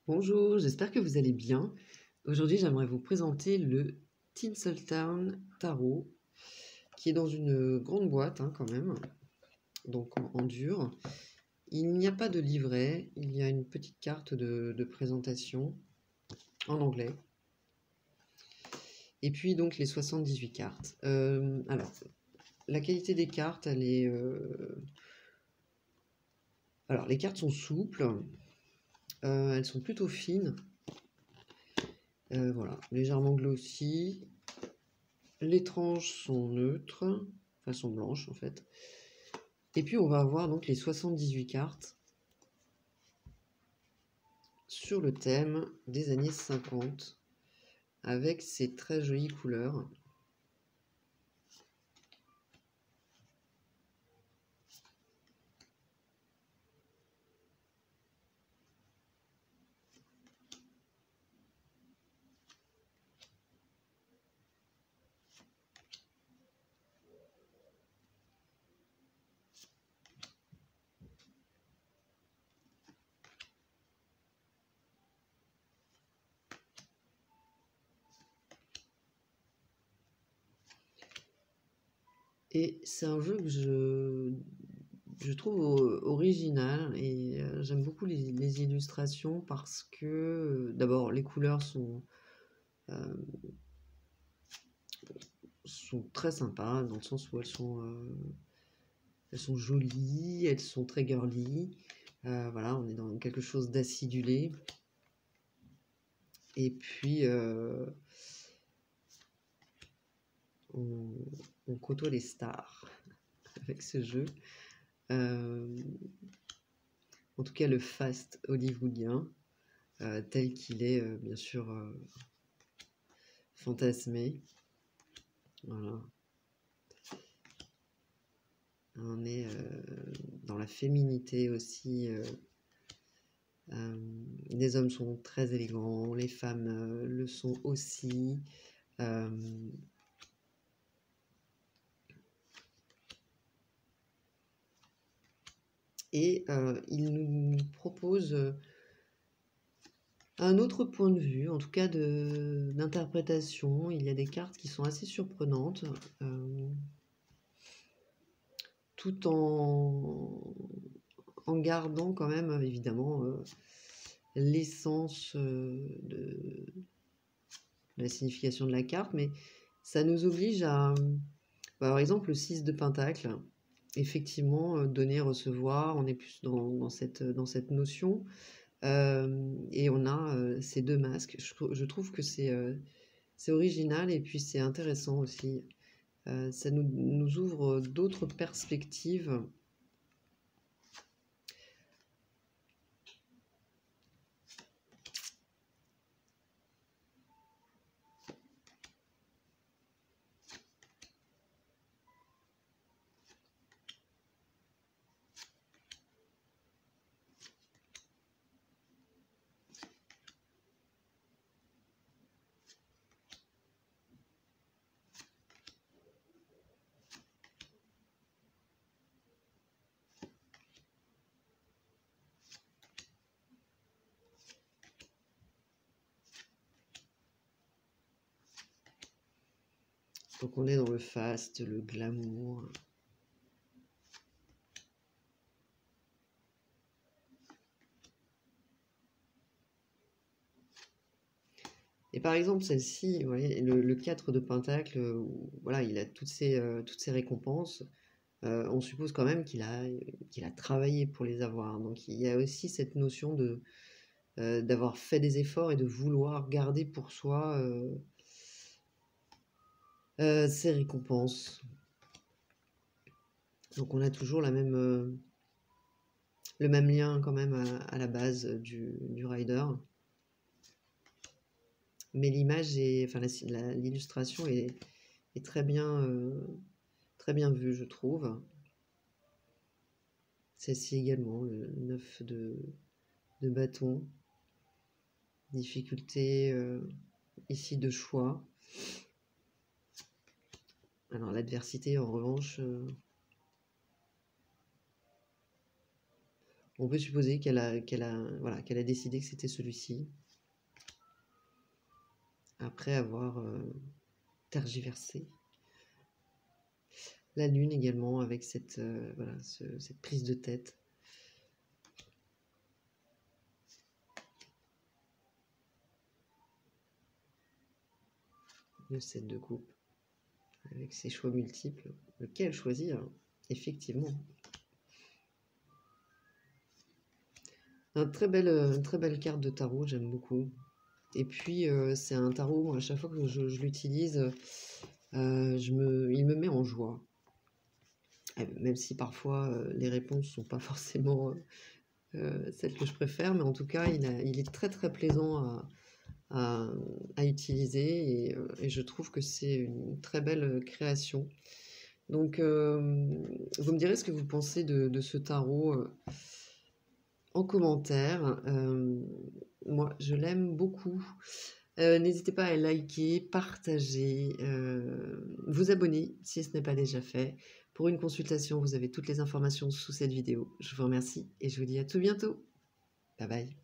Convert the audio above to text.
Bonjour, j'espère que vous allez bien. Aujourd'hui, j'aimerais vous présenter le Tinseltown Tarot, qui est dans une grande boîte quand même, donc en dur. Il n'y a pas de livret, il y a une petite carte de présentation en anglais. Et puis donc les 78 cartes. Alors, la qualité des cartes, elle est... Alors, les cartes sont souples, elles sont plutôt fines. Voilà, légèrement glossy. Les tranches sont neutres, enfin sont blanches en fait. Et puis on va avoir donc les 78 cartes sur le thème des années 50 avec ces très jolies couleurs. Et c'est un jeu que je trouve original et j'aime beaucoup les illustrations parce que d'abord les couleurs euh, sont très sympas dans le sens où elles sont jolies, elles sont très girly. Voilà, on est dans quelque chose d'acidulé. Et puis, on côtoie les stars avec ce jeu. En tout cas, le fast hollywoodien, tel qu'il est, bien sûr, fantasmé. Voilà. On est dans la féminité aussi. Les hommes sont très élégants, les femmes le sont aussi. Et il nous propose un autre point de vue, en tout cas d'interprétation. Il y a des cartes qui sont assez surprenantes, tout en gardant quand même évidemment l'essence de la signification de la carte, mais ça nous oblige à, par exemple, le 6 de Pentacle, effectivement, donner, recevoir, on est plus dans cette notion. Et on a ces deux masques. Je trouve que c'est original et puis c'est intéressant aussi. Ça nous ouvre d'autres perspectives. Donc on est dans le faste, le glamour. Et par exemple, celle-ci, vous voyez, le 4 de Pentacle, voilà, il a toutes ces récompenses. On suppose quand même qu'il a travaillé pour les avoir. Donc il y a aussi cette notion d'avoir fait des efforts et de vouloir garder pour soi ces récompenses. Donc on a toujours le même lien quand même à la base du rider. Mais l'image enfin l'illustration est très bien vue, je trouve. Celle-ci également, le 9 de bâton. Difficulté ici de choix. Alors l'adversité, en revanche, On peut supposer voilà, qu'elle a décidé que c'était celui-ci, après avoir tergiversé. La lune également, avec cette, voilà, cette prise de tête. Le 7 de coupe, avec ses choix multiples. Lequel choisir? Effectivement. Une très belle carte de tarot, j'aime beaucoup. Et puis, c'est un tarot, à chaque fois que je l'utilise, il me met en joie. Même si parfois, les réponses ne sont pas forcément celles que je préfère, mais en tout cas, il est très très plaisant à utiliser et je trouve que c'est une très belle création. Donc, vous me direz ce que vous pensez de ce tarot en commentaire. Moi, je l'aime beaucoup. N'hésitez pas à liker, partager, vous abonner si ce n'est pas déjà fait. Pour une consultation, vous avez toutes les informations sous cette vidéo. Je vous remercie et je vous dis à tout bientôt. Bye bye.